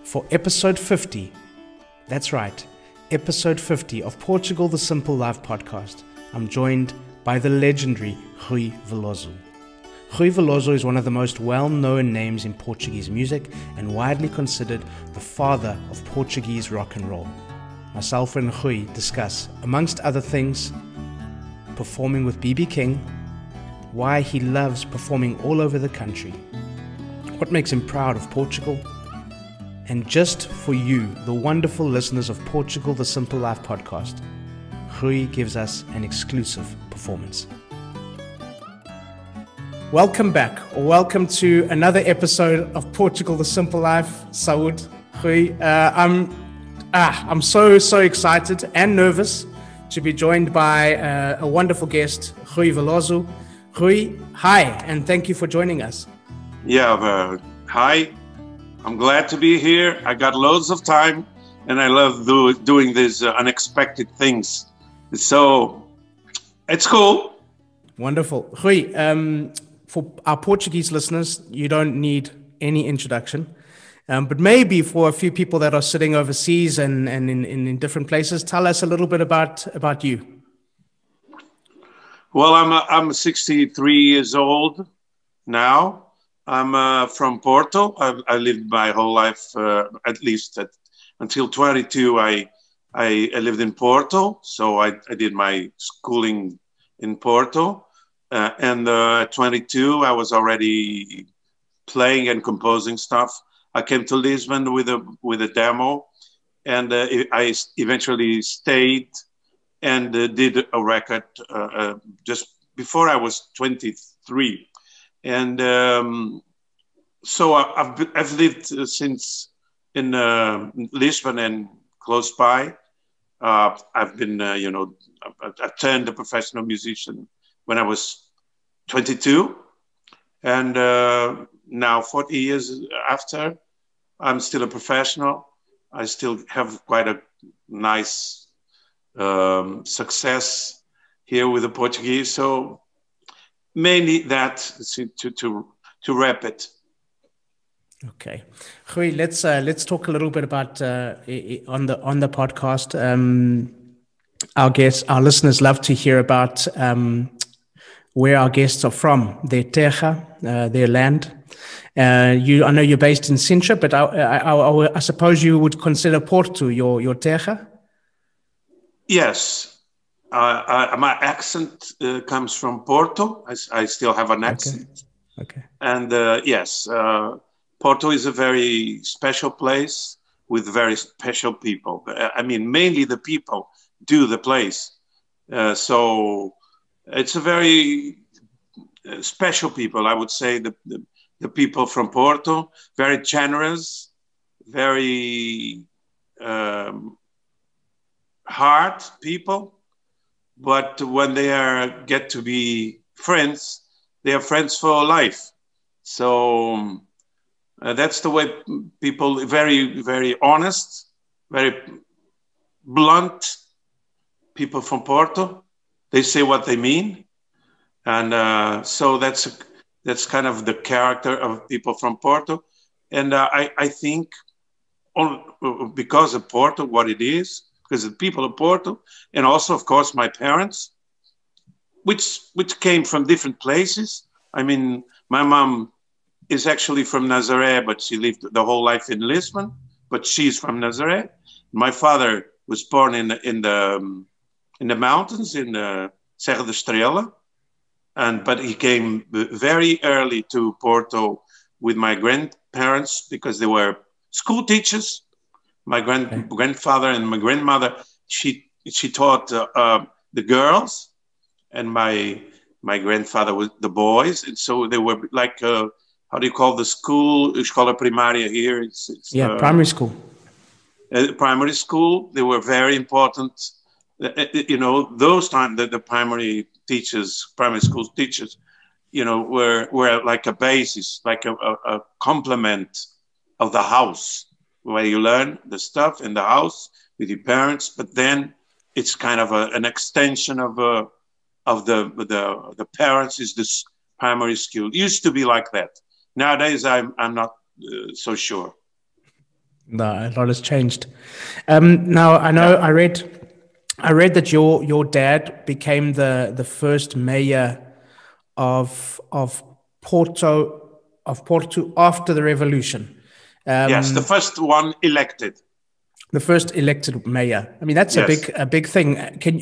for episode 50. That's right, episode 50 of Portugal the Simple Life podcast. I'm joined by the legendary Rui Veloso. Rui Veloso is one of the most well-known names in Portuguese music and widely considered the father of Portuguese rock and roll. Myself and Rui discuss, amongst other things, performing with B.B. King, why he loves performing all over the country, what makes him proud of Portugal, and just for you, the wonderful listeners of Portugal the Simple Life podcast, Rui gives us an exclusive performance. Welcome back, or welcome to another episode of Portugal the Simple Life. Saúde, Rui. I'm so excited and nervous to be joined by a wonderful guest, Rui Veloso. Rui, hi, and thank you for joining us. Yeah, hi. I'm glad to be here. I got loads of time, and I love doing these unexpected things. So it's cool. Wonderful. Rui, for our Portuguese listeners, you don't need any introduction. But maybe for a few people that are sitting overseas and in different places, tell us a little bit about you. Well, I'm 63 years old now. I'm from Porto. I lived my whole life, at least until 22. I lived in Porto, so I did my schooling in Porto. And at 22, I was already playing and composing stuff. I came to Lisbon with a demo, and I eventually stayed and did a record just before I was 23. And so I've lived since in Lisbon and close by. I've been, I turned a professional musician when I was 22. And now 40 years after, I'm still a professional. I still have quite a nice success here with the Portuguese. So mainly that to wrap it. Okay, Rui, let's talk a little bit about on the podcast. Our listeners love to hear about where our guests are from, their terra, their land. I know you're based in Sintra, but I suppose you would consider Porto your terra? Yes. My accent comes from Porto. I still have an accent. Okay. And yes, Porto is a very special place with very special people. I mean, mainly the people do the place. So it's a very special people, I would say, the people from Porto, very generous, very hard people. But when they get to be friends, they are friends for life. So that's the way people, very, very honest, very blunt people from Porto. They say what they mean. And so that's kind of the character of people from Porto. And I think because of Porto, what it is, because the people of Porto, and also, of course, my parents, which came from different places. I mean, my mom is actually from Nazareth, but she lived the whole life in Lisbon, but she's from Nazareth. My father was born in the mountains, in Serra da Estrela, but he came very early to Porto with my grandparents because they were school teachers. My grandfather and my grandmother, she taught the girls, and my grandfather was the boys, and so they were like how do you call the school? Escola primária here. It's primary school. Primary school. They were very important. Those times the primary school teachers, were like a basis, like a complement of the house, where you learn the stuff in the house with your parents, but then it's kind of an extension of the parents is this primary school. It used to be like that. Nowadays, I'm not so sure. No, a lot has changed. Now I know Yeah. I read that your dad became the first mayor of Porto Porto after the revolution. Yes, the Um, first one elected. the first elected mayor. I mean, that's Yes. a big thing.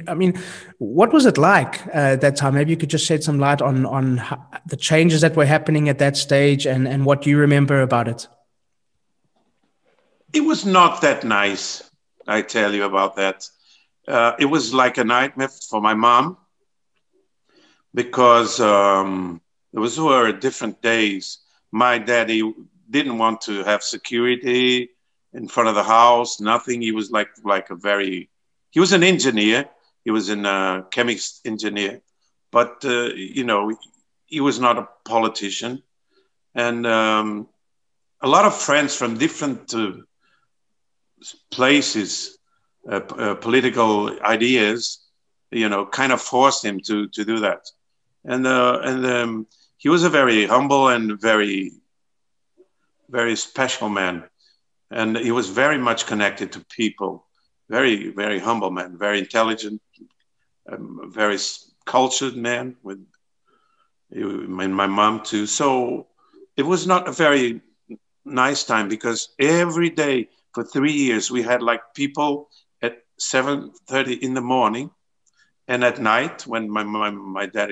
I mean, what was it like at that time? Maybe you could just shed some light on the changes that were happening at that stage and what you remember about it. It was not that nice, I tell you about that. It was like a nightmare for my mom because those were different days. My daddy didn't want to have security in front of the house, nothing. He was like a very, he was an engineer. He was a chemist engineer, but he was not a politician. And a lot of friends from different places, political ideas, kind of forced him to do that. And he was a very humble and very, very special man. And he was very much connected to people. Very, very humble man, very intelligent, very cultured man with and my mom too. So it was not a very nice time because every day for 3 years we had like people at 7:30 in the morning and at night when my dad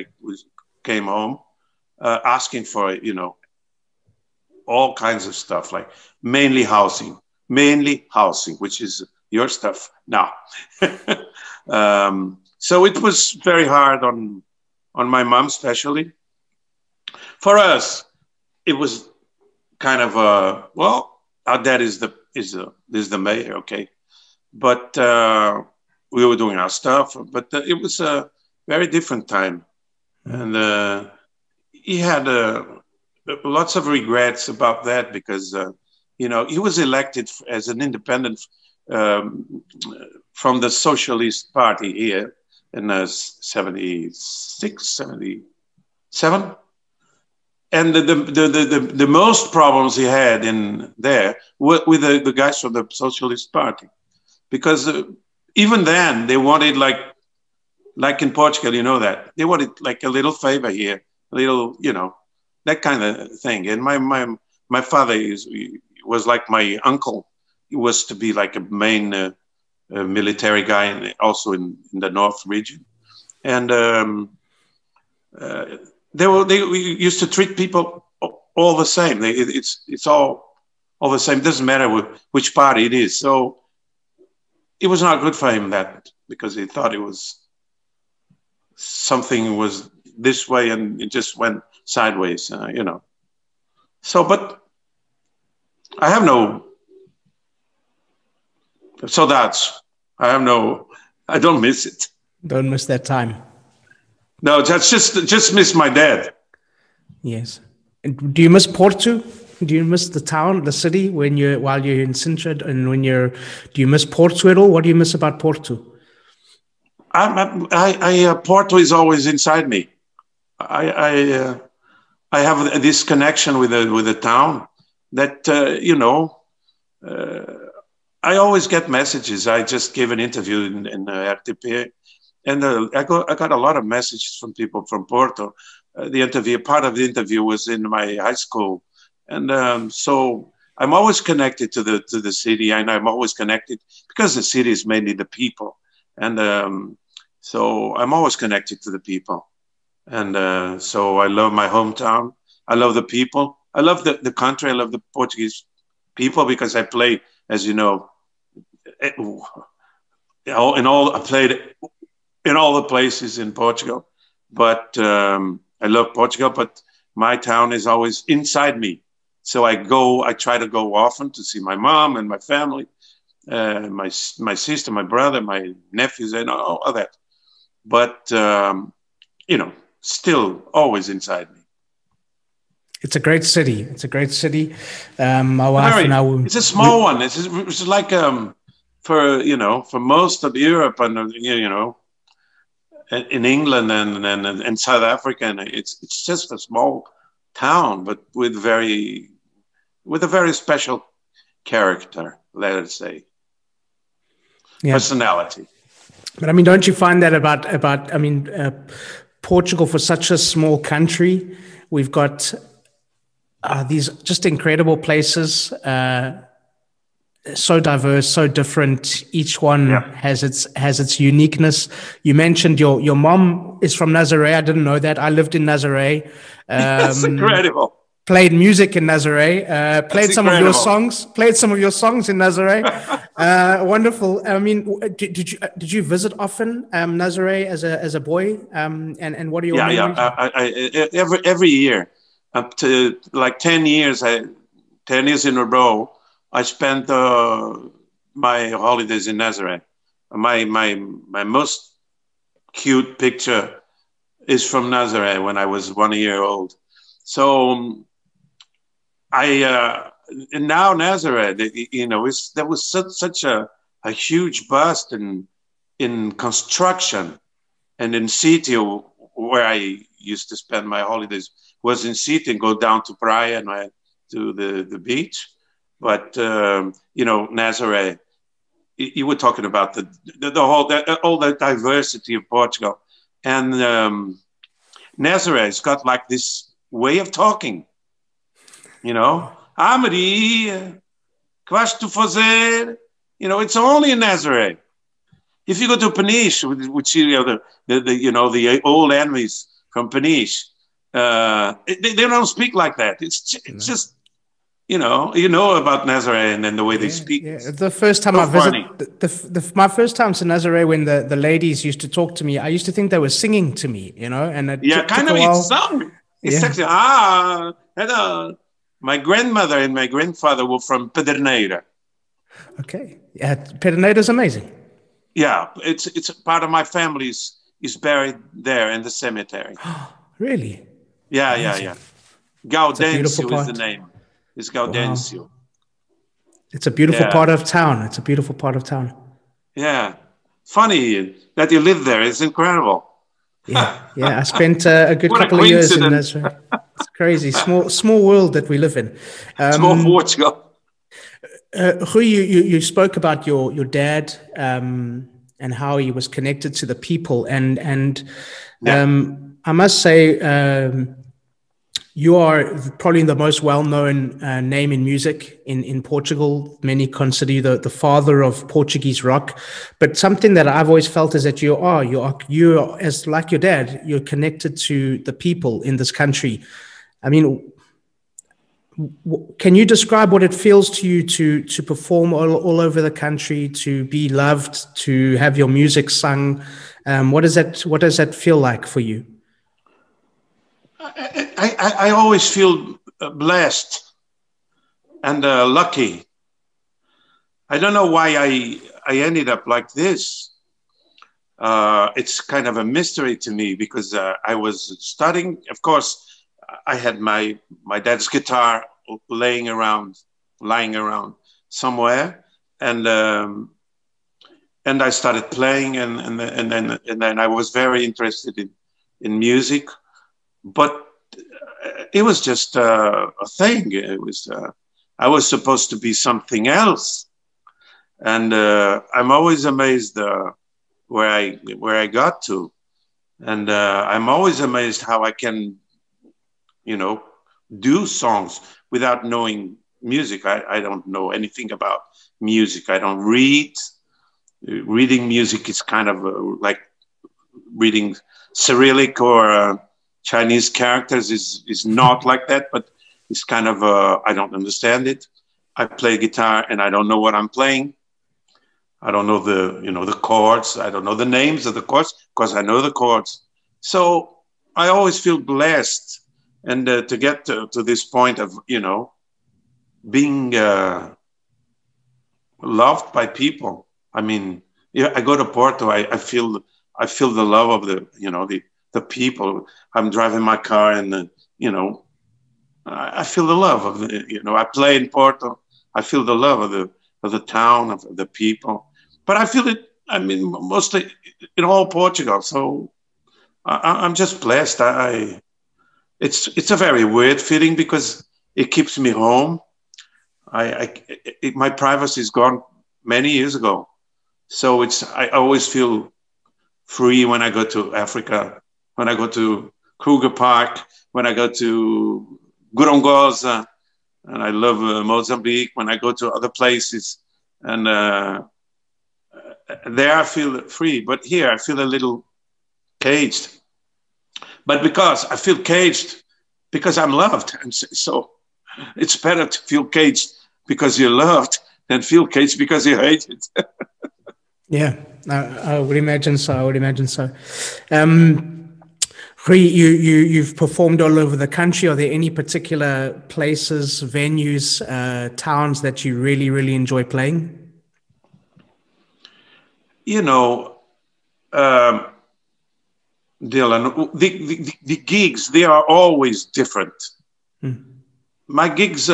came home asking for all kinds of stuff, like mainly housing, which is your stuff now. So it was very hard on my mom, especially. For us, it was kind of well, our dad is the mayor, okay, but we were doing our stuff. But it was a very different time, and he had lots of regrets about that because he was elected as an independent um, from the Socialist Party here in 76, 77. And the most problems he had in there were with the guys from the Socialist Party, because even then they wanted like in Portugal, that they wanted like a little favor here, a little, that kind of thing. And my father was like my uncle. He was to be like a main military guy, and also in the North region. And uh, they used to treat people all the same. It's all the same. It doesn't matter which party it is. So it was not good for him, that, because he thought it was something was this way and it just went sideways, So, but I have no. So I don't miss it. Don't miss that time. No, that's just miss my dad. Yes. And do you miss Porto? Do you miss the town, the city, while you're in Sintra, and do you miss Porto at all? What do you miss about Porto? Porto is always inside me. I have this connection with the town that I always get messages. I just gave an interview in RTP, and I got a lot of messages from people from Porto. Part of the interview was in my high school, and so I'm always connected to the city, and I'm always connected because the city is mainly the people, and so I'm always connected to the people, and so I love my hometown. I love the people. I love the country. I love the Portuguese people because I play, as you know, I played in all the places in Portugal, but I love Portugal, but my town is always inside me. So I try to go often to see my mom and my family, my sister, my brother, my nephews, and all that. But, still always inside me. It's a great city. It's a great city. My wife and I were, it's a small one. It's like for most of Europe and in England and South Africa, and it's just a small town, but with a very special character, let us say, Yeah. personality. But I mean, don't you find that about I mean, Portugal, for such a small country, we've got these just incredible places, so diverse, so different. Each one Yeah, has its uniqueness. You mentioned your mom is from Nazareth. I didn't know that. I lived in Nazareth. that's incredible. Played music in Nazareth, That's played some of your incredible. songs, in Nazareth. Wonderful. I mean, did you visit often Nazareth as a boy? And what are your Yeah, yeah. memories? Every year, up to like 10 years, 10 years in a row, I spent my holidays in Nazareth. My most cute picture is from Nazareth when I was 1 year old. So I now Nazareth, there was such a huge bust in construction, and in city where I used to spend my holidays was in city and go down to Praia and to the beach. But Nazareth, you were talking about the whole all the diversity of Portugal, and Nazareth's got like this way of talking. Maria, que vais tu fazer? It's only in Nazareth. If you go to Peniche, which the old enemies from Peniche, they don't speak like that. It's just about Nazareth and the way they speak. Yeah. The first time So I funny. visited, my first time to Nazareth, when the ladies used to talk to me, I used to think they were singing to me, and it Yeah, took kind a of. It's while. sung. It's Yeah. sexy. Hello. My grandmother and my grandfather were from Pederneiras. Okay. Yeah. Pederneiras is amazing. Yeah, it's part of my family is buried there in the cemetery. Really? Yeah, yeah, Amazing. yeah. It's a beautiful Gaudencio is the part. name. It's Wow. Gaudencio. It's a beautiful Yeah, part of town. It's a beautiful part of town. yeah. Funny that you live there. It's incredible. Yeah. Yeah. I spent a good What a couple of years in coincidence. Nazareth. It's crazy. Small world that we live in. Small Portugal. Rui, you spoke about your dad, and how he was connected to the people, and Yeah. I must say, you are probably the most well-known name in music in Portugal. Many consider you the father of Portuguese rock. But something that I've always felt is that you are, as like your dad, you're connected to the people in this country. I mean, can you describe what it feels to you to perform all over the country, to be loved, to have your music sung? What does that feel like for you? I always feel blessed and lucky. I don't know why I ended up like this. It's kind of a mystery to me because I was studying. Of course, I had my dad's guitar lying around somewhere, and I started playing, and then I was very interested in music, but it was just a thing. It was I was supposed to be something else, and I'm always amazed where I got to, and I'm always amazed how I can, do songs without knowing music. I don't know anything about music. I don't read. Reading music is kind of like reading Cyrillic or Chinese characters is not like that, but it's kind of I don't understand it. I play guitar and I don't know what I'm playing. I don't know the chords. I don't know the names of the chords because I know the chords. So I always feel blessed, and to get to this point of being loved by people. I mean, yeah, I go to Porto. I feel the love of the people. I'm driving my car, and I feel the love of I play in Porto. I feel the love of the town, of the people. But I feel it. I mean, mostly in all Portugal. So I'm just blessed. It's a very weird feeling because it keeps me home. my privacy is gone many years ago. So I always feel free when I go to Africa, when I go to Kruger Park, when I go to Gorongosa, and I love Mozambique, when I go to other places. And there I feel free, but here I feel a little caged. But because I feel caged, because I'm loved. And so it's better to feel caged because you're loved than feel caged because you're hated. Yeah, I would imagine so. I would imagine so. Rui, you've performed all over the country. Are there any particular places, venues, towns that you really, really enjoy playing? You know, Dylan, the gigs, they are always different. My gigs,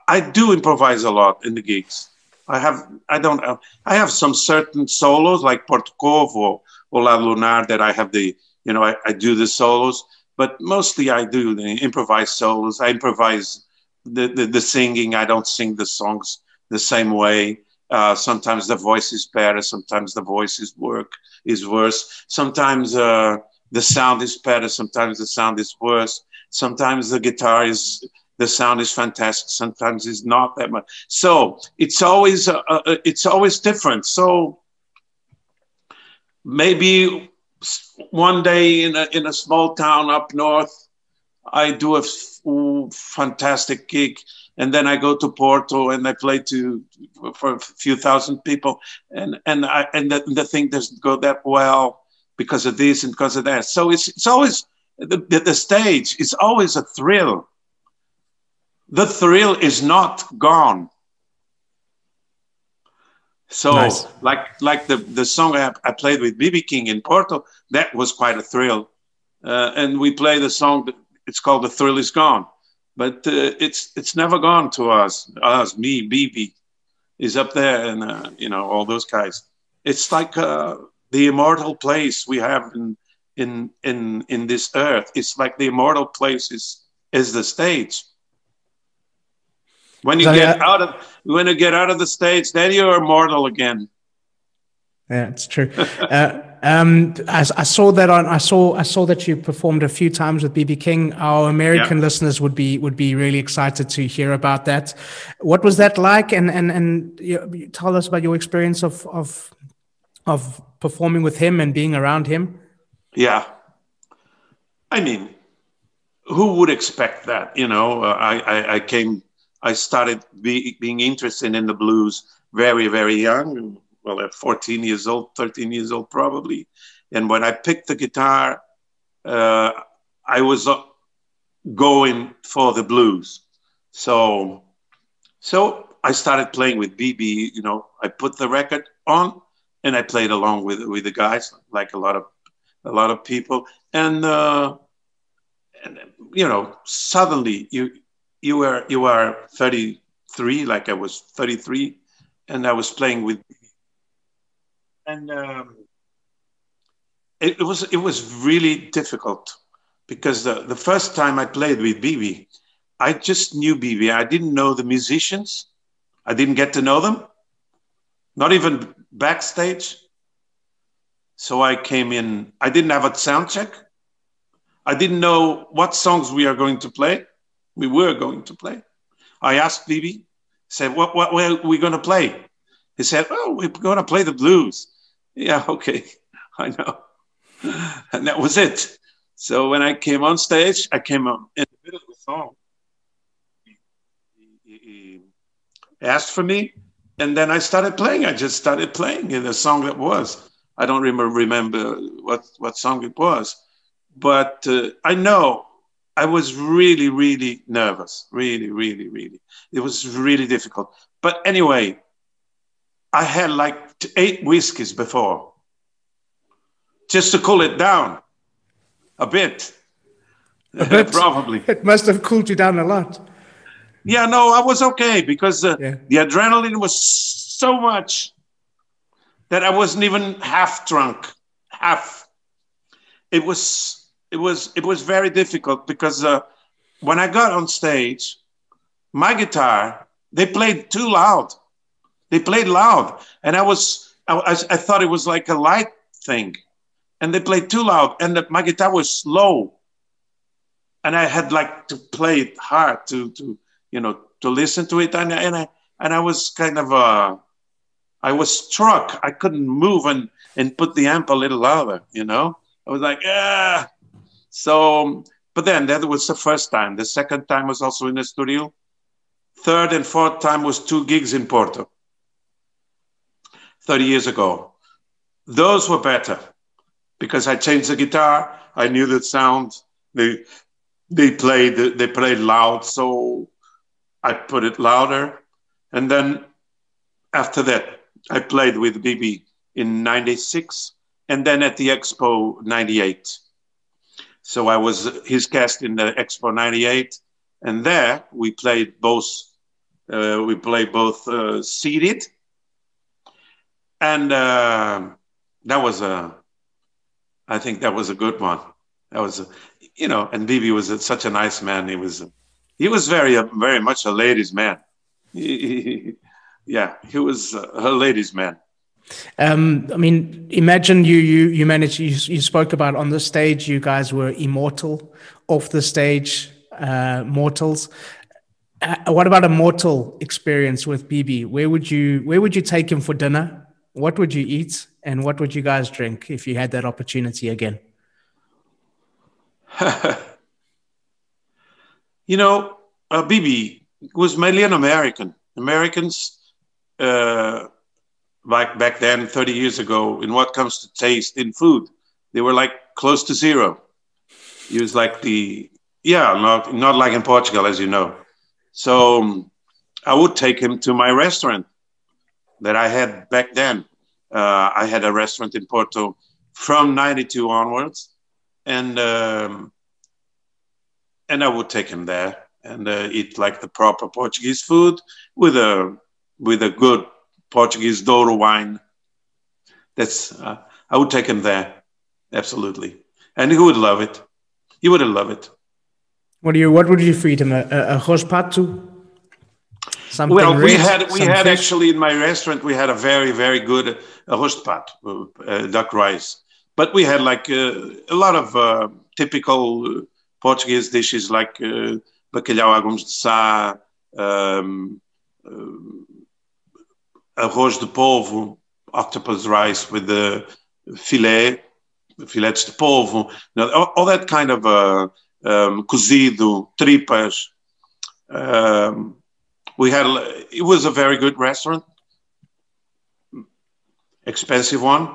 I do improvise a lot in the gigs. I have some certain solos like Porto or La Lunar that I have I do the solos, but mostly I do the improvised solos. I improvise the singing. I don't sing the songs the same way. Sometimes the voice is better. Sometimes the voice is worse. Sometimes the sound is better. Sometimes the sound is worse. Sometimes the sound is fantastic. Sometimes it's not that much. So it's always different. So maybe one day in a small town up north, I do a fantastic gig, and then I go to Porto and I play for a few thousand people, and the thing doesn't go that well because of this and because of that. So it's always the stage is always a thrill. The thrill is not gone. So Nice. like the song I played with BB King in Porto, that was quite a thrill. And we play the song, it's called The Thrill Is Gone. But it's never gone to us, me, BB is up there, and all those guys. It's like the immortal place we have in this earth. It's like the immortal place is the stage. When you get out of the stage, then you're immortal again. Yeah, it's true. I saw that I saw that you performed a few times with BB King. Our American listeners would be really excited to hear about that. What was that like? And tell us about your experience of performing with him and being around him. Yeah, I mean, who would expect that? I started being interested in the blues very, very young. Well, at 14 years old, 13 years old, probably. And when I picked the guitar, I was going for the blues. So I started playing with BB. I put the record on and I played along with the guys, like a lot of people. And suddenly you are 33, like I was 33, and I was playing with. And it was really difficult because the first time I played with BB, I just knew BB. I didn't know the musicians. I didn't get to know them, not even backstage. So I came in. I didn't have a sound check. I didn't know what songs we were going to play. I asked BB, said, what are we going to play? He said, oh, we're going to play the blues. Yeah, okay, I know. And that was it. So when I came on stage, I came on in the middle of the song. He asked for me, and then I started playing. I just started playing in the song that was. I don't remember what song it was. But I know I was really, really nervous. Really, really, really. It was really difficult. But anyway, I had like 8 whiskeys before, just to cool it down a bit. A bit? Probably. It must have cooled you down a lot. Yeah, no, I was okay because the adrenaline was so much that I wasn't even half drunk. Half. It was very difficult because when I got on stage, my guitar They played too loud. They played loud, and I thought it was like a light thing, and they played too loud, and my guitar was slow, and I had like to play it hard to listen to it, and I was kind of I was struck. I couldn't move and put the amp a little louder. I was like, ah. So, but then that was the first time. The second time was also in the studio. Third and fourth time was 2 gigs in Porto, 30 years ago. Those were better because I changed the guitar. I knew the sound. They played loud, so I put it louder. And then after that, I played with Bibi in 96 and then at the Expo 98. So I was his guest in the Expo 98. And there we played both seated. And I think that was a good one. That was, and Bibi was such a nice man. He was very much a ladies' man. He was a ladies' man. I mean, imagine you managed. You spoke about on the stage. You guys were immortal. Off the stage, mortals. What about a mortal experience with Bibi? Where would you take him for dinner? What would you eat, and what would you guys drink if you had that opportunity again? Bibi was mainly an American. Americans, back then, 30 years ago, in what comes to taste in food, they were like close to zero. He was like not like in Portugal, as you know. So I would take him to my restaurant that I had back then. I had a restaurant in Porto from 92 onwards. And I would take him there and eat like the proper Portuguese food with a good Portuguese Douro wine. I would take him there, absolutely, and he would love it. He would love it. What would you feed him? A rospato? Something well, red, we had fish? Actually in my restaurant we had a very, very good rospato, duck rice. But we had like a lot of typical Portuguese dishes like bacalhau à gomos de sá, arroz de polvo, octopus rice with the filets de polvo, all that kind of cozido, tripas. It was a very good restaurant, expensive one.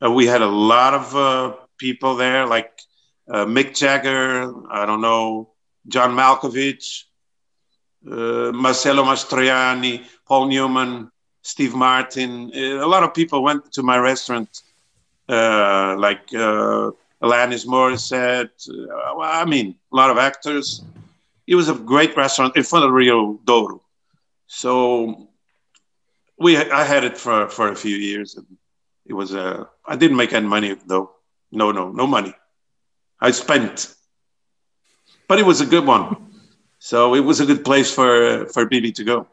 We had a lot of people there, like Mick Jagger, I don't know, John Malkovich, Marcello Mastroianni, Paul Newman, Steve Martin. A lot of people went to my restaurant, like Alanis Morissette. A lot of actors. It was a great restaurant in front of Rio Douro. So I had it for a few years. It was I didn't make any money though. No money. I spent, but it was a good one. So it was a good place for Bibi to go.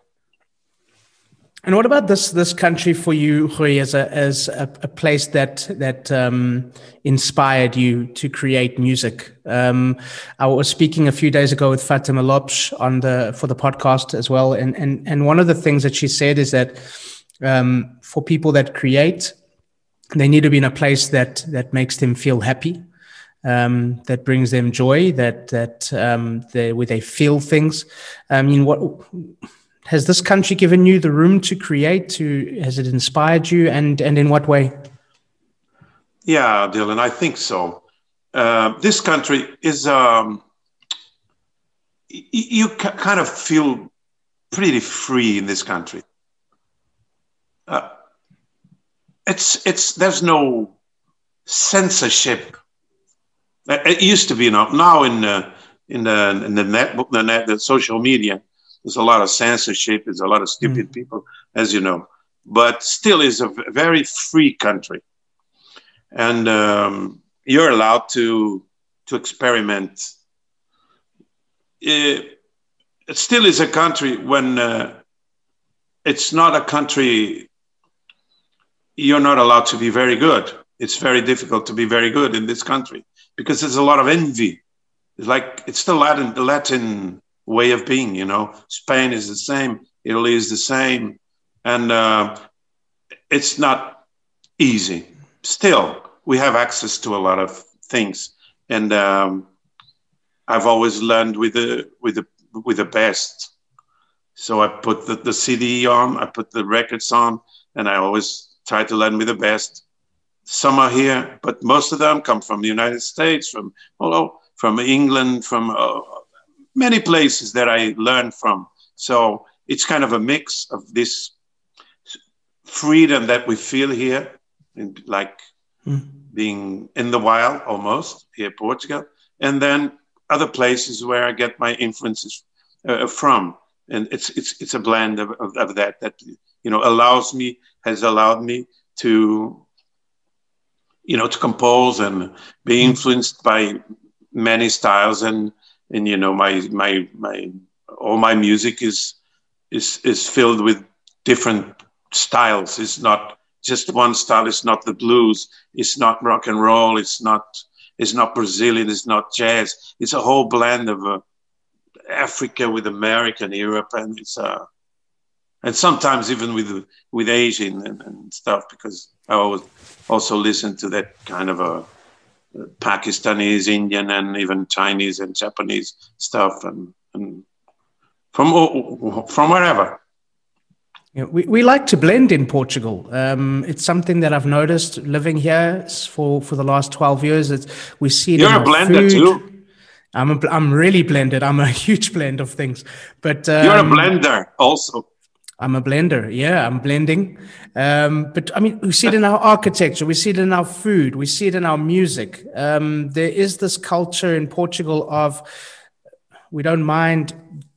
And what about this country for you, Rui, as a place that inspired you to create music? I was speaking a few days ago with Fatima Lopes for the podcast as well, and one of the things that she said is that for people that create, they need to be in a place that makes them feel happy, that brings them joy, where they feel things. I mean, has this country given you the room to create? Has it inspired you, and in what way? Yeah, Dylan, I think so. This country is you kind of feel pretty free in this country. There's no censorship. It used to be now in the social media. There's a lot of censorship. There's a lot of stupid people, as you know. But still, is a very free country, and you're allowed to experiment. It still is a country when it's not a country, you're not allowed to be very good. It's very difficult to be very good in this country because there's a lot of envy. It's like, it's the Latin way of being, you know. Spain is the same, Italy is the same, and it's not easy. Still, we have access to a lot of things, and I've always learned with the best. So I put the CD on, I put the records on, and I always try to learn with the best. Some are here, but most of them come from the United States, from England, from many places that I learned from. So it's kind of a mix of this freedom that we feel here, like being in the wild almost here in Portugal, and then other places where I get my influences from. And it's a blend of that, you know, has allowed me to, you know, to compose and be influenced by many styles, and you know, all my music is filled with different styles. It's not just one style. It's not the blues. It's not rock and roll. It's not Brazilian. It's not jazz. It's a whole blend of Africa with American, Europe, and and sometimes even with Asian and stuff, because I always also listen to that kind of a Pakistanis, Indian, and even Chinese and Japanese stuff, and from wherever. Yeah, we like to blend in Portugal. It's something that I've noticed living here for the last 12 years. We see it. You're in a blender food. too. I'm really blended. I'm a huge blend of things. But you're a blender also. I'm a blender. Yeah, I'm blending. But I mean, we see it in our architecture. We see it in our food. We see it in our music. There is this culture in Portugal of, we don't mind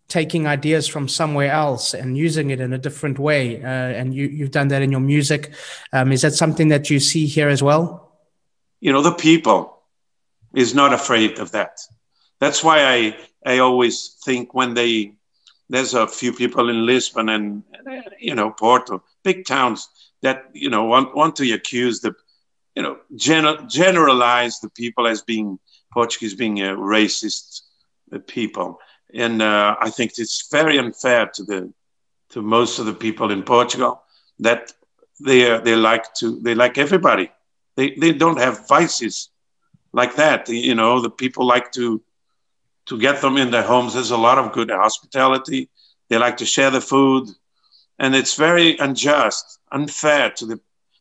taking ideas from somewhere else and using it in a different way. And you've done that in your music. Is that something that you see here as well? You know, the people is not afraid of that. That's why I always think when there's a few people in Lisbon and, you know, Porto, big towns that, you know, want to accuse the, you know, generalize the people as being Portuguese, being a racist people. And I think it's very unfair to most of the people in Portugal that they like everybody. They don't have vices like that. You know, the people like to get them in their homes. There's a lot of good hospitality. They like to share the food, and it's very unjust, unfair to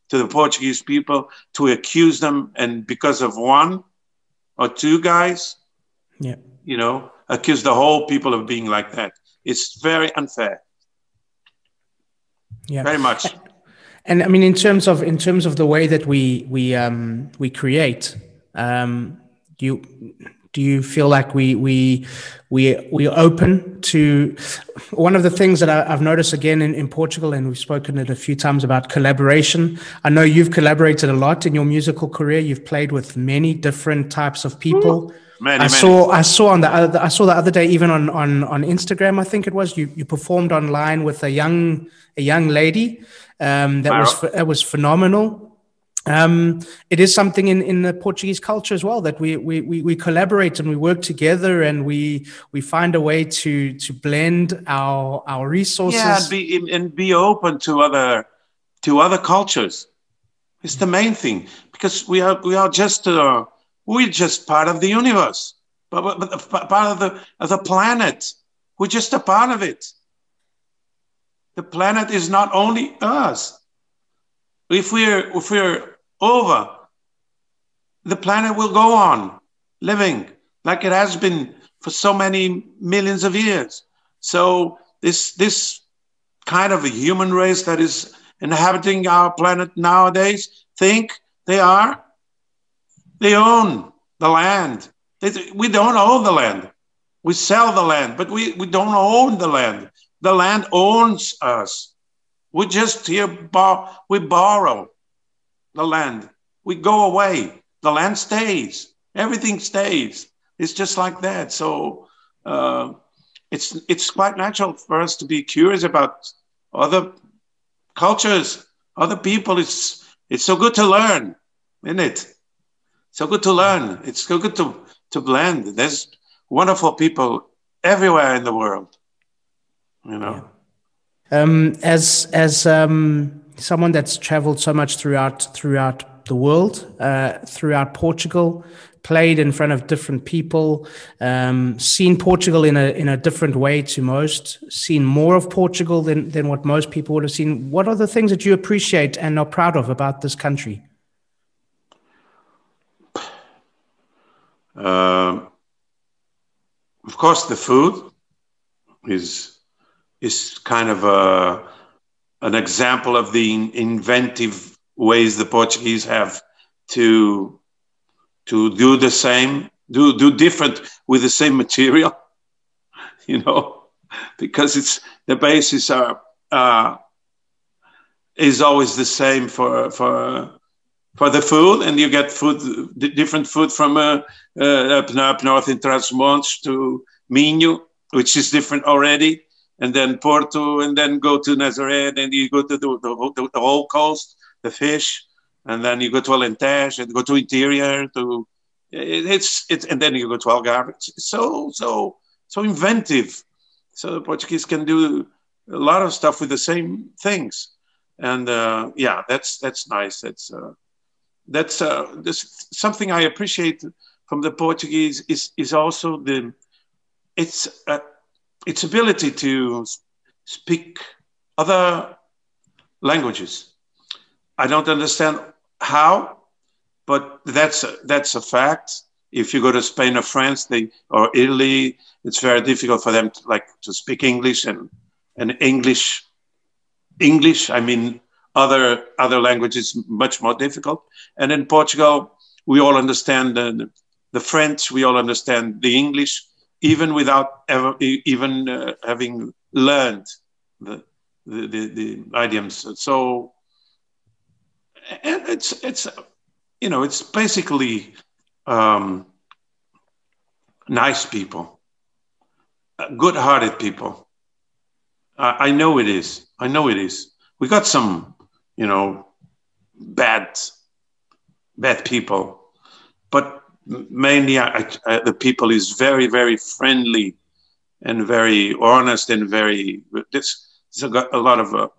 the Portuguese people to accuse them, and because of one or two guys, yeah, you know, accuse the whole people of being like that. It's very unfair. Yeah, very much. And I mean, in terms of the way that we create, do you feel like we open to one of the things that I've noticed again in Portugal, and we've spoken it a few times about collaboration. I know you've collaborated a lot in your musical career. You've played with many different types of people. Many. I saw the other day, even on Instagram, I think it was, you performed online with a young lady. That was phenomenal. It is something in the Portuguese culture as well that we collaborate and we work together, and we find a way to blend our resources. Yeah, and be open to other cultures. It's the main thing, because we're just part of the universe, but part of the planet. We're just a part of it. The planet is not only us. If we're over, the planet will go on living like it has been for so many millions of years. So this kind of a human race that is inhabiting our planet nowadays think they own the land. We don't own the land. We sell the land, but we don't own the land. The land owns us. We just here we borrow the land. We go away. The land stays. Everything stays. It's just like that. So it's quite natural for us to be curious about other cultures, other people. It's so good to learn, isn't it? So good to learn. It's so good to blend. There's wonderful people everywhere in the world, you know. Yeah. As someone that's traveled so much throughout the world, throughout Portugal, played in front of different people, seen Portugal in a different way to most, seen more of Portugal than what most people would have seen. What are the things that you appreciate and are proud of about this country? Uh, of course, the food is kind of an example of the inventive ways the Portuguese have to do the same, do different with the same material, you know, because it's the basis is always the same for the food, and you get different food from up north in Trás-os-Montes to Minho, which is different already, and then Porto, and then go to Nazareth, and you go to the whole coast, the fish, and then you go to Alentejo, and go to interior, it's and then you go to Algarve. It's so inventive. So the Portuguese can do a lot of stuff with the same things, and yeah, that's nice. That's something I appreciate from the Portuguese is also its ability to speak other languages. I don't understand how, but that's a fact. If you go to Spain or France, or Italy, it's very difficult for them to speak English and English. I mean, other languages much more difficult. And in Portugal, we all understand the French. We all understand the English, even without even having learned the idioms. So, and it's it's basically nice people, good-hearted people. I know it is. I know it is. We got some, bad people, but mainly the people is very, very friendly and very honest and very. There's a lot of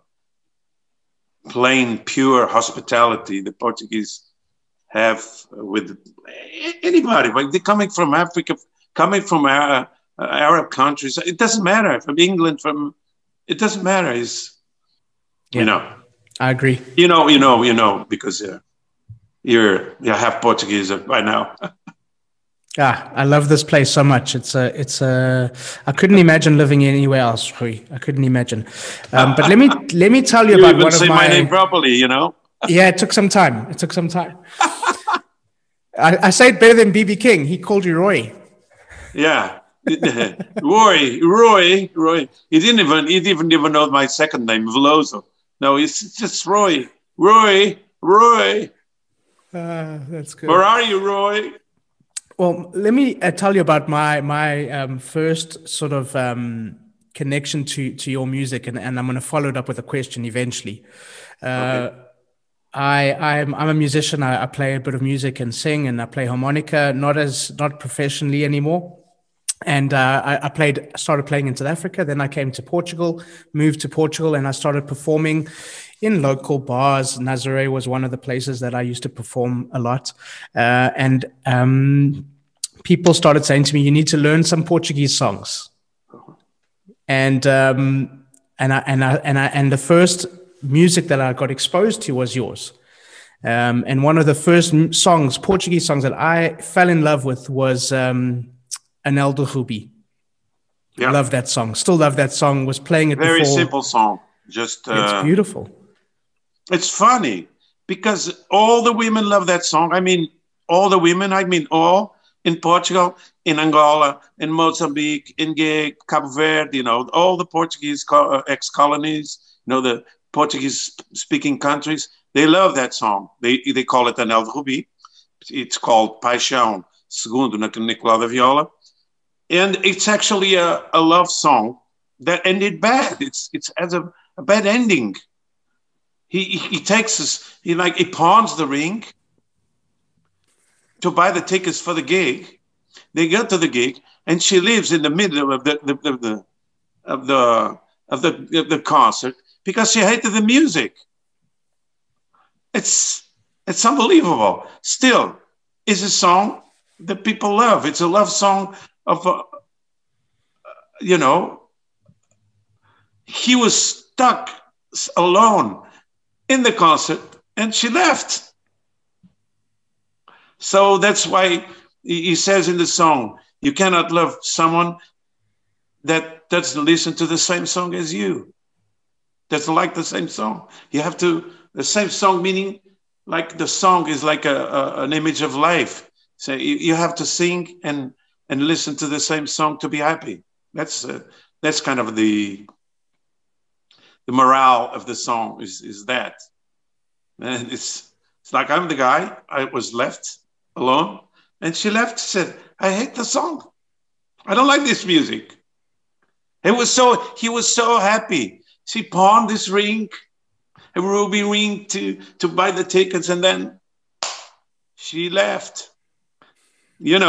plain, pure hospitality the Portuguese have with anybody. Like they're coming from Africa, coming from Arab countries. It doesn't matter. From England, it doesn't matter. I agree. Because you're half Portuguese by now. I love this place so much. I couldn't imagine living anywhere else, Rui. I couldn't imagine. But let me tell you about one of my. Say my name properly, Yeah, it took some time. I say it better than BB King. He called you Roy. Yeah, Roy. He didn't even know my second name, Veloso. No, it's just Roy. That's good. Where are you, Roy? Well, let me tell you about my first sort of connection to your music, and I'm going to follow it up with a question eventually. Okay. I'm a musician. I play a bit of music and sing, and I play harmonica, not professionally anymore. And I started playing in South Africa. Then I came to Portugal, moved to Portugal, and I started performing in local bars. Nazareth was one of the places that I used to perform a lot. And people started saying to me, "You need to learn some Portuguese songs." And the first music that I got exposed to was yours. And one of the first Portuguese songs that I fell in love with was Anel de Rubi. Yeah. Love that song. Still love that song. Was playing it very before. Simple song. Just it's beautiful. It's funny because all the women love that song. I mean, all the women. I mean, all in Portugal, in Angola, in Mozambique, in Cabo Verde. All the Portuguese ex-colonies. The Portuguese-speaking countries. They love that song. They call it Anel de Rubi. It's called Paixão Segundo na Nicolau da Viola. And it's actually a love song that ended bad. It has a bad ending. He takes us, he pawns the ring to buy the tickets for the gig. They go to the gig, and she lives in the middle of the concert because she hated the music. It's unbelievable. Still, it's a song that people love. It's a love song of, he was stuck alone in the concert, and she left. So that's why he says in the song, you cannot love someone that doesn't listen to the same song as you, doesn't like the same song. You have to, the same song meaning like the song is like an image of life. So you have to sing and listen to the same song to be happy. That's kind of the morale of the song is that. And it's like I'm the guy, I was left alone, and she left, said, I hate the song. I don't like this music. He was so happy. She pawned this ring, a ruby ring to buy the tickets, and then she left. It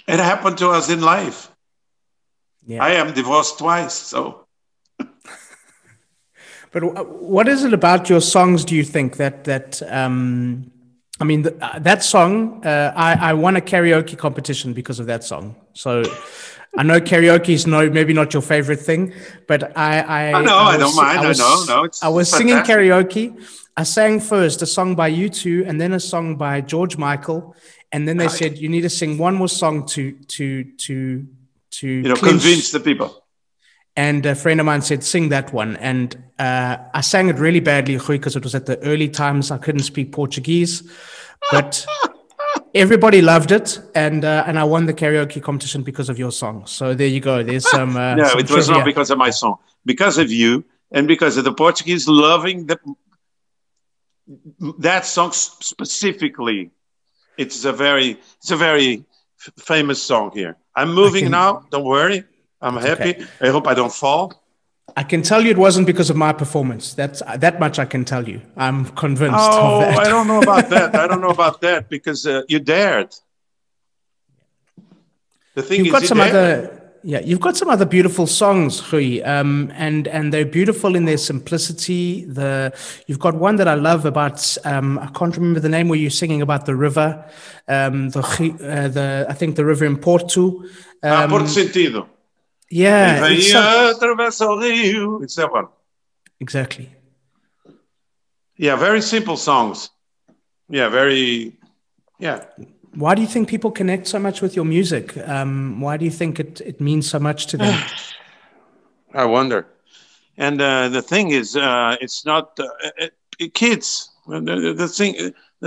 happened to us in life. Yeah. I am divorced twice, so. But what is it about your songs, do you think, that that song, I won a karaoke competition because of that song. So I know karaoke is maybe not your favorite thing, but I don't mind. I was singing karaoke. I sang first a song by U2 and then a song by George Michael. And then they said, you need to sing one more song to convince the people. And a friend of mine said, sing that one. And I sang it really badly, because it was at the early times. I couldn't speak Portuguese. But everybody loved it. And I won the karaoke competition because of your song. So there you go. There's some no, some it was trivia. Not because of my song. Because of you and because of the Portuguese loving that song specifically. It's a very famous song here. I'm moving now. Don't worry. I'm happy. Okay. I hope I don't fall. I can tell you it wasn't because of my performance. That much I can tell you. I'm convinced of that. I don't know about that. I don't know about that because you dared. The thing you've got some other beautiful songs, Rui, and they're beautiful in their simplicity. You've got one that I love about. I can't remember the name, where you're singing about the river. I think the river in Porto. Porto Sentido. Yeah, it's that one. Exactly. Yeah, very simple songs. Yeah, very. Yeah. Why do you think people connect so much with your music? Why do you think it means so much to them? I wonder. And the thing is, it's not kids. The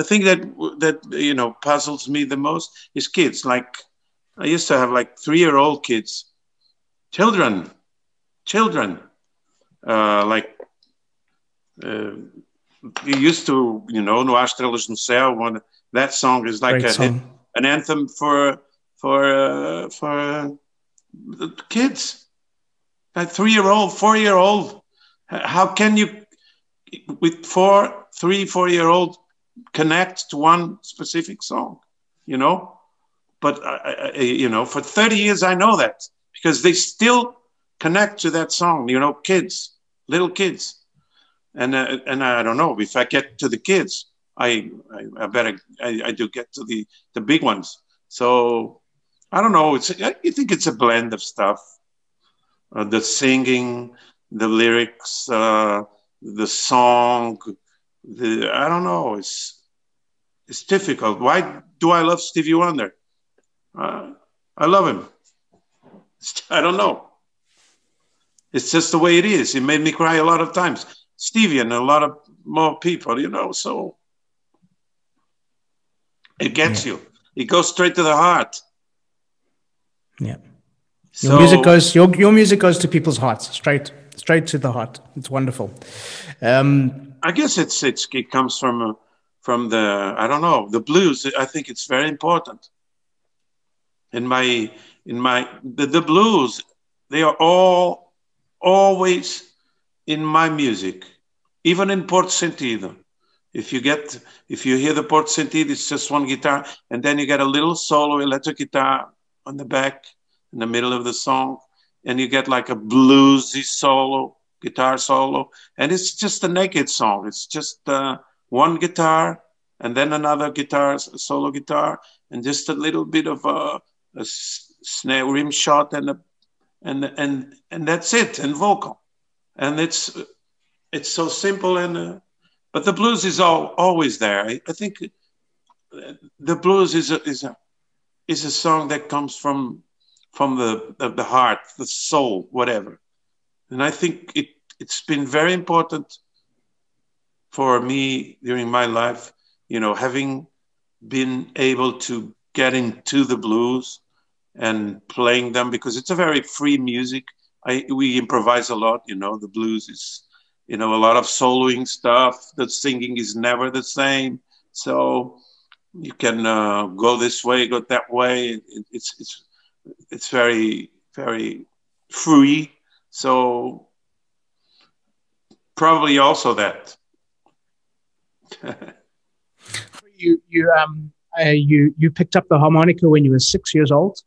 thing that puzzles me the most is kids. Like I used to have 3-year-old kids, children. You used to, No Há Estrelas no Céu. That song is like an anthem for the kids, like 3-year-old, 4-year-old. How can you, with 3-4-year-old, connect to one specific song? But for 30 years I know that because they still connect to that song. Kids, little kids, and I don't know if I get to the kids. I do get to the big ones. So I don't know. I think it's a blend of stuff. The singing, the lyrics, the song. I don't know. It's difficult. Why do I love Stevie Wonder? I love him. I don't know. It's just the way it is. He made me cry a lot of times. Stevie and a lot of more people, so. It gets you. It goes straight to the heart. Yeah. Your music goes to people's hearts, straight to the heart. It's wonderful. I guess it comes from the, I don't know, the blues. I think it's very important. The blues, they are always in my music, even in Porto Sentido. If you hear the Porto Sentido, it's just one guitar, and then you get a little solo electric guitar on the back in the middle of the song, and you get like a bluesy solo, guitar solo, and it's just a naked song. It's just one guitar and then another guitar, solo guitar, and just a little bit of a snare rim shot and that's it, and vocal, and it's so simple but the blues is always there. I think the blues is a song that comes from the heart, the soul, whatever. And I think it's been very important for me during my life, having been able to get into the blues and playing them, because it's a very free music. We improvise a lot, the blues is, a lot of soloing stuff. The singing is never the same. So you can go this way, go that way. It's very, very free. So probably also that. You picked up the harmonica when you were 6 years old.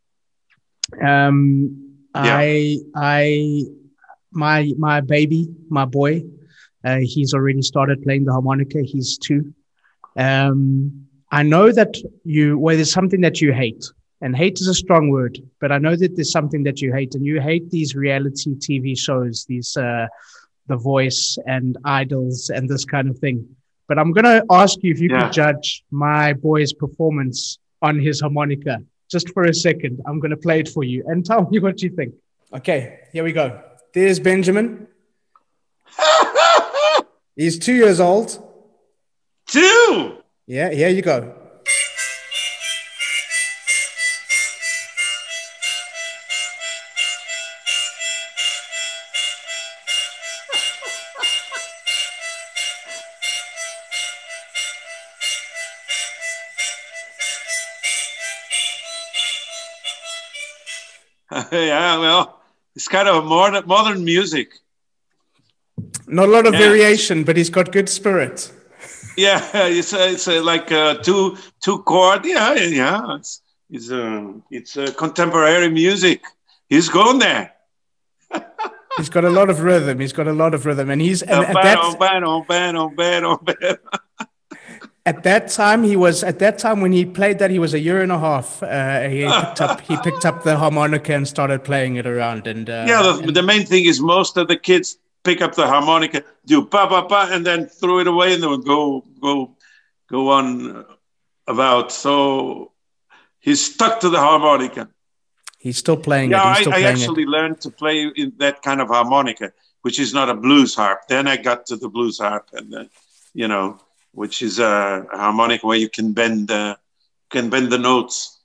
My baby, my boy, he's already started playing the harmonica. He's 2. I know that there's something that you hate, and hate is a strong word, but I know that there's something that you hate, and you hate these reality TV shows, these The Voice and Idols and this kind of thing. But I'm going to ask you if you could judge my boy's performance on his harmonica just for a second. I'm going to play it for you and tell me what you think. Okay, here we go. There's Benjamin. He's 2 years old. 2? Yeah, here you go. Yeah, well, it's kind of modern music. Not a lot of variation, but he's got good spirit. Yeah, it's like two chord. Yeah. It's contemporary music. He's going there. He's got a lot of rhythm. And he's At that time when he played that, he was a year and a half. He picked up the harmonica and started playing it around. And the main thing is most of the kids pick up the harmonica, do pa pa pa, and then throw it away, and they would go on about. So he's stuck to the harmonica. He's still playing it. I actually learned to play in that kind of harmonica, which is not a blues harp. Then I got to the blues harp, and which is a harmonica where you can bend the notes.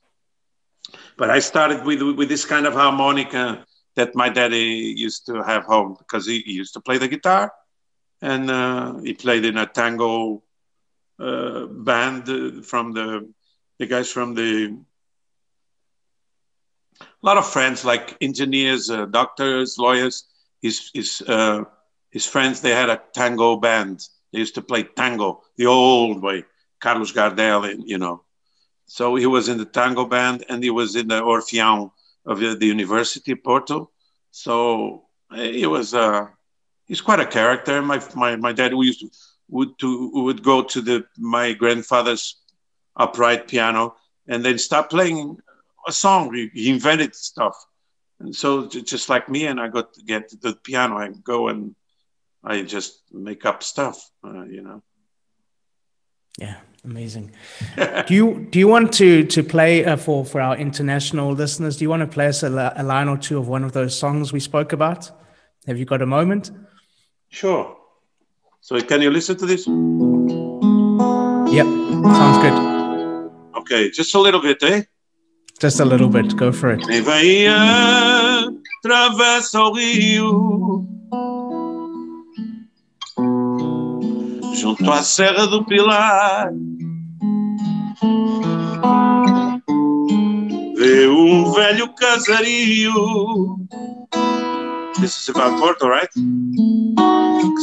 But I started with this kind of harmonica that my daddy used to have home, because he used to play the guitar, and he played in a tango band from the guys from a lot of friends, like engineers, doctors, lawyers. His friends, they had a tango band. They used to play tango the old way, Carlos Gardel, So he was in the tango band, and he was in the Orfeão of the University of Porto. So he's quite a character. My dad would go to my grandfather's upright piano and then start playing a song. He invented stuff. And so just like me, and I got to get to the piano, I go and I just make up stuff, Yeah, amazing. Do you want to play for our international listeners? Do you want to play us a line or two of one of those songs we spoke about? Have you got a moment? Sure. So can you listen to this? Yep, sounds good. Okay, just a little bit, eh? Just a little bit. Go for it. Quem vai atravessa o rio junto à Serra do Pilar, vê velho casario. This is about Porto, right?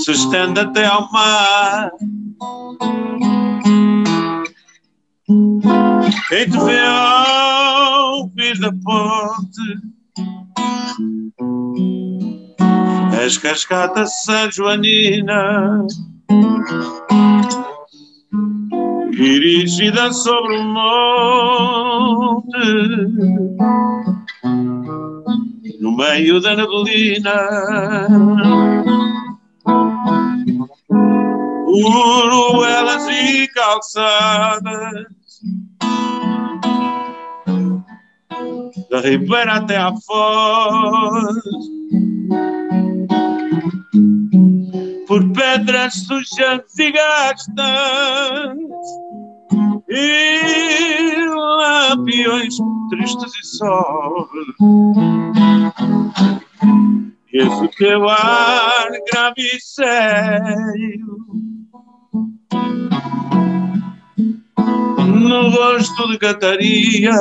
se estende até ao mar. Quem te vê ao vir da ponte, as cascatas de São Joanina, dirigida sobre o monte, no meio da neblina, uruelas e calçadas, da ribeira até à foz, por pedras sujas e gastas e lampiões tristes e sós. Esse teu ar grave e sério no rosto de Cataria,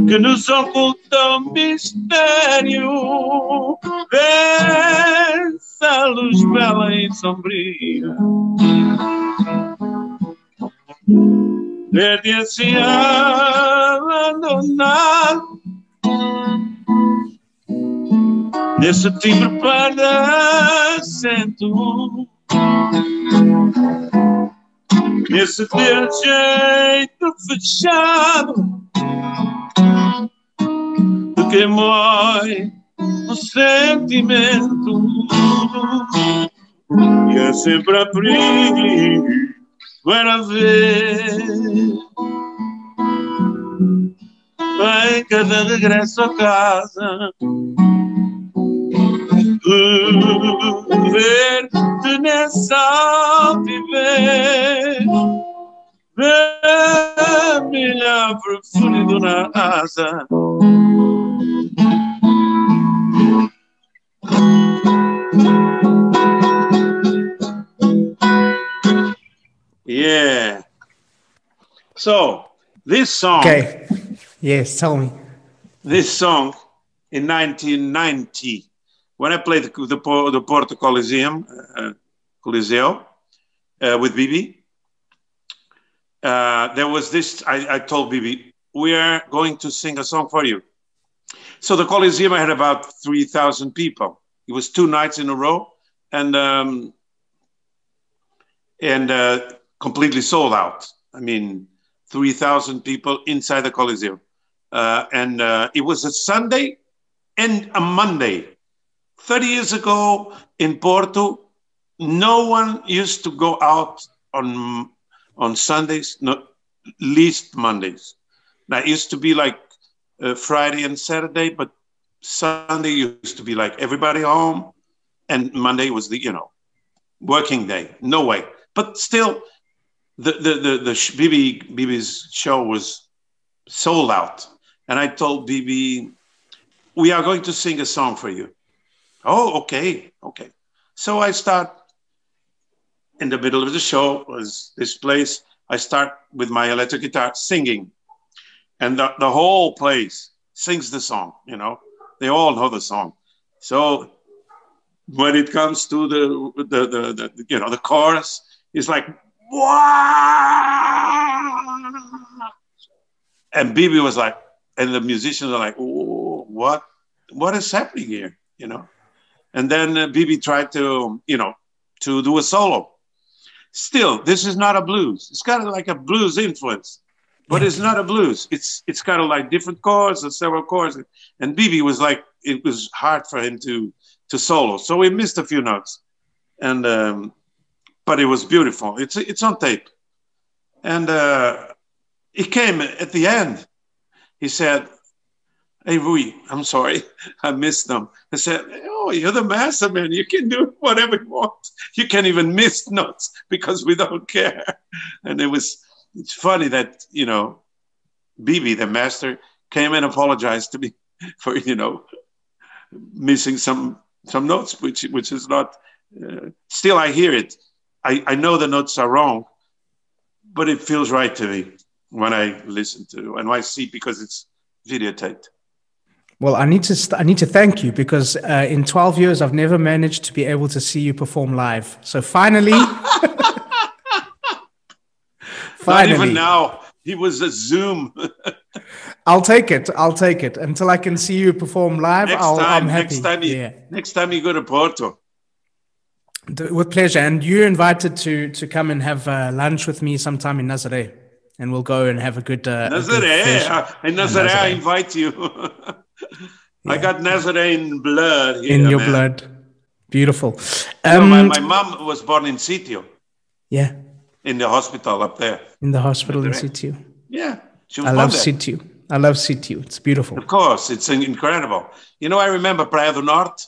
que nos oculta um mistério dessa luz bela e sombria, verde assim abandonado, nesse timbre padecento, nesse teu jeito fechado, de quem morre o sentimento, e é sempre a abrir para ver em cada regresso a casa, ver-te nessa altivez, ver minha profunda na asa. Yeah. So this song. Okay. Yes, tell me. This song in 1990, when I played the Porto Coliseum, Coliseo, with Bibi, there was this. I told Bibi, we are going to sing a song for you. So the Coliseum had about 3,000 people. It was 2 nights in a row, and completely sold out. I mean, 3,000 people inside the Coliseum. And it was a Sunday and a Monday. 30 years ago in Porto, no one used to go out on Sundays, not least Mondays. Now, it used to be like Friday and Saturday, but Sunday used to be like everybody home, and Monday was the, working day. No way. But still, Bibi's show was sold out. And I told Bibi, we are going to sing a song for you. Oh, okay. So I start, in the middle of the show was this place. I start with my electric guitar singing. And the whole place sings the song, They all know the song. So when it comes to the chorus, it's like, wow! And Bibi was like, and the musicians are like, oh, what is happening here, And then Bibi tried to do a solo. Still, this is not a blues. It's kind of like a blues influence, but it's not a blues. It's kind of like different chords and several chords. And Bibi was like, it was hard for him to solo, so we missed a few notes. And but it was beautiful. It's on tape. And he came at the end. He said, hey, Rui, I'm sorry. I missed them. I said, oh, you're the master, man. You can do whatever you want. You can even miss notes because we don't care. And it's funny that, Bibi, the master, came and apologized to me for, missing some notes, which is not, still I hear it. I know the notes are wrong, but it feels right to me when I listen to, and I see, because it's videotaped. Well, I need to thank you because in 12 years I've never managed to be able to see you perform live. So finally, Not even now. He was a Zoom. I'll take it. Until I can see you perform live. I'm happy. Next time you go to Porto. With pleasure. And you're invited to come and have lunch with me sometime in Nazareth. And we'll go and have a good Nazareth. In Nazareth, I invite you. I got Nazareth in blood here, in your blood. Beautiful. My mom was born in Sitio. Yeah. In the hospital up there. In the hospital in Sitio. Yeah. She was I love Sitio. I love Sitio. It's beautiful. Of course. It's incredible. I remember Praia do Norte,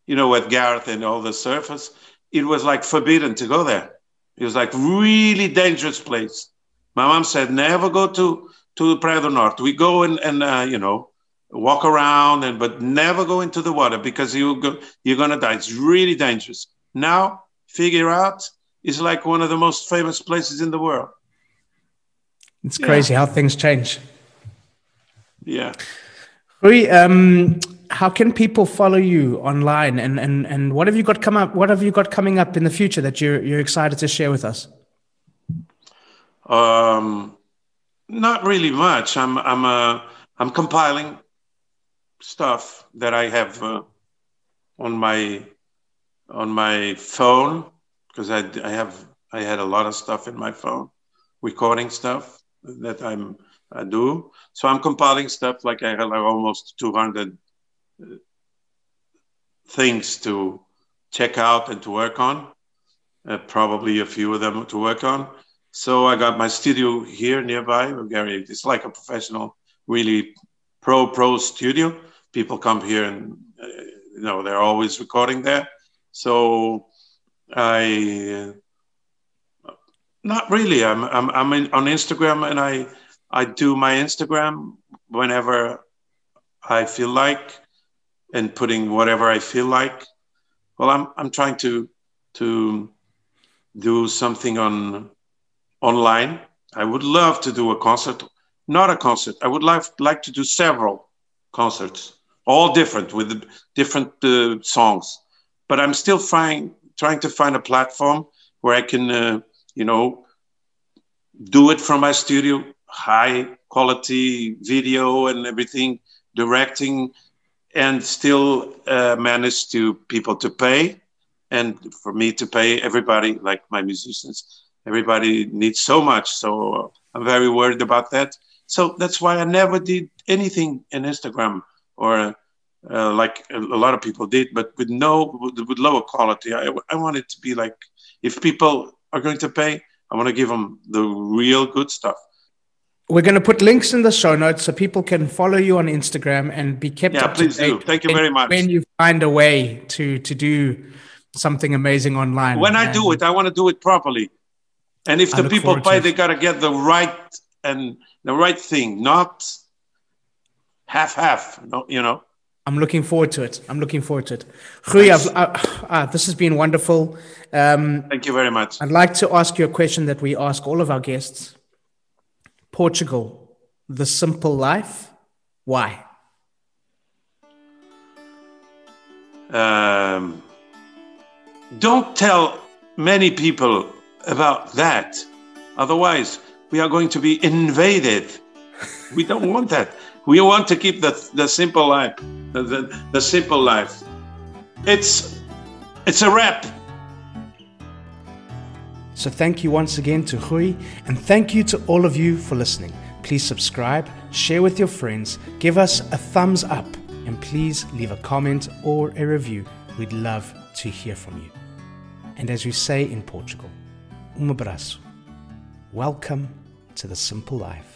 with Gareth and all the surfers. It was like forbidden to go there. It was like really dangerous place. My mom said, never go to Praia do Norte. We go and walk around, but never go into the water because you're going to die. It's really dangerous. Now, figure out, it's like one of the most famous places in the world. It's crazy how things change. Yeah. Rui, how can people follow you online and what have you got coming up in the future that you're excited to share with us? Not really much. I'm compiling stuff that I have on my phone because I had a lot of stuff in my phone, recording stuff that I do. So I'm compiling stuff like I have almost 200 things to check out and to work on. Probably a few of them to work on. So I got my studio here nearby. It's like a professional, really pro studio. People come here and they're always recording there. So not really. I'm on Instagram and I do my Instagram whenever I feel like and putting whatever I feel like. Well, I'm trying to do something online. I would love to do a concert, not a concert. I would like to do several concerts, all different with different songs. But I'm still trying to find a platform where I can, do it from my studio, high quality video and everything, directing, and still manage people to pay. And for me to pay everybody, like my musicians, everybody needs so much. So I'm very worried about that. So that's why I never did anything in Instagram or like a lot of people did, but with lower quality. I want it to be like, if people are going to pay, I want to give them the real good stuff. We're going to put links in the show notes so people can follow you on Instagram and be kept up to date. Please do. Thank you very much. When you find a way to do something amazing online. When I do it, I want to do it properly. And if the people pay, they got to get the right thing, not half, I'm looking forward to it. Rui, this has been wonderful. Thank you very much. I'd like to ask you a question that we ask all of our guests. Portugal, the simple life, why? Don't tell many people about that. Otherwise, we are going to be invaded. We don't want that. We want to keep the simple life. The simple life. It's a wrap. So thank you once again to Rui, and thank you to all of you for listening. Please subscribe, share with your friends, give us a thumbs up, and please leave a comment or a review. We'd love to hear from you. And as we say in Portugal, abraço. Welcome to the simple life.